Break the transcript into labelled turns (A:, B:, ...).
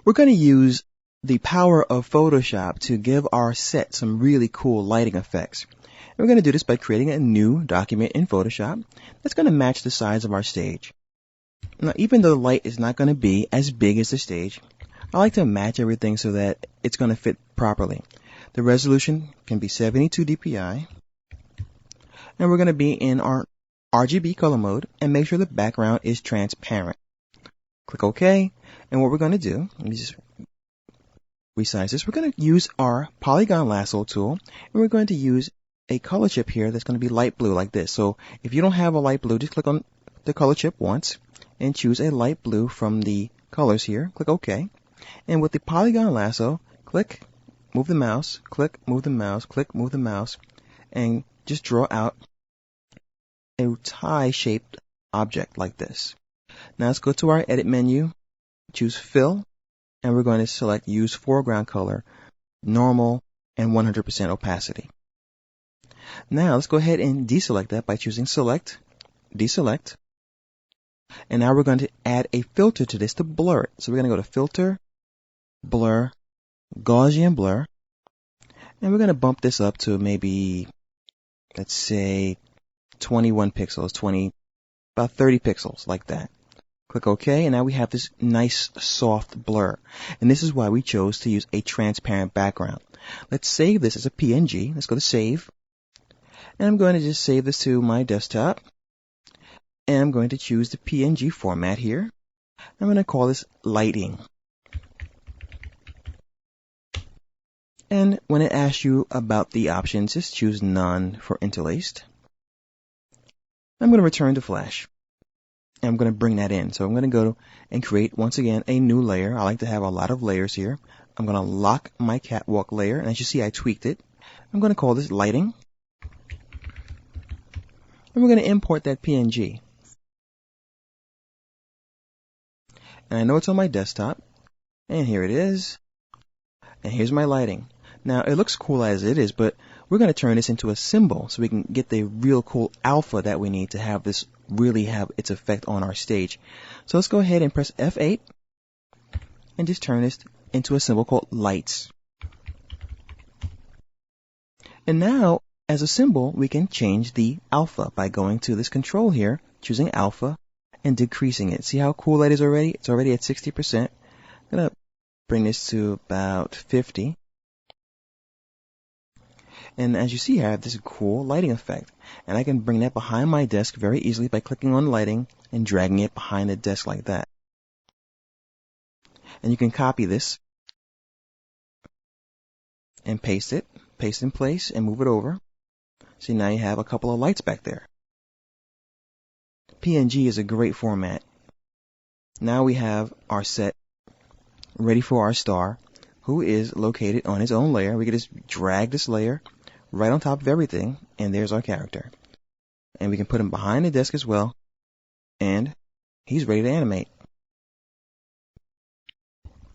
A: We're going to use the power of Photoshop to give our set some really cool lighting effects. And we're going to do this by creating a new document in Photoshop that's going to match the size of our stage. Now, even though the light is not going to be as big as the stage, I like to match everything so that it's going to fit properly. The resolution can be 72 dpi. And we're going to be in our RGB color mode and make sure the background is transparent. Click OK. And what we're going to do, let me just resize this. We're going to use our polygon lasso tool, and we're going to use a color chip here that's going to be light blue like this. So if you don't have a light blue, just click on the color chip once and choose a light blue from the colors here. Click OK. And with the polygon lasso, click, move the mouse, click, move the mouse, click, move the mouse, and just draw out a tie-shaped object like this. Now let's go to our edit menu, choose fill, and we're going to select use foreground color, normal, and 100% opacity. Now let's go ahead and deselect that by choosing select, deselect, and now we're going to add a filter to this to blur it. So we're going to go to filter, blur, Gaussian blur, and we're going to bump this up to maybe, let's say 21 pixels, about 30 pixels like that. Click OK, and now we have this nice soft blur. And this is why we chose to use a transparent background. Let's save this as a PNG. Let's go to save. And I'm going to just save this to my desktop. And I'm going to choose the PNG format here. I'm going to call this lighting. And when it asks you about the options, just choose none for interlaced. I'm going to return to Flash. And I'm going to bring that in. So I'm going to go and create, once again, a new layer. I like to have a lot of layers here. I'm going to lock my catwalk layer. And as you see, I tweaked it. I'm going to call this lighting. And we're going to import that PNG. And I know it's on my desktop. And here it is. And here's my lighting. Now, it looks cool as it is, but we're going to turn this into a symbol so we can get the real cool alpha that we need to have this really have its effect on our stage. So let's go ahead and press F8 and just turn this into a symbol called lights. And now, as a symbol, we can change the alpha by going to this control here, choosing alpha, and decreasing it. See how cool that is already? It's already at 60%. I'm going to bring this to about 50. And as you see, I have this cool lighting effect. And I can bring that behind my desk very easily by clicking on lighting and dragging it behind the desk like that. And you can copy this and paste it, paste in place, and move it over. See, now you have a couple of lights back there. PNG is a great format. Now we have our set ready for our star, who is located on his own layer. We can just drag this layer right on top of everything, and there's our character. And we can put him behind the desk as well, and he's ready to animate.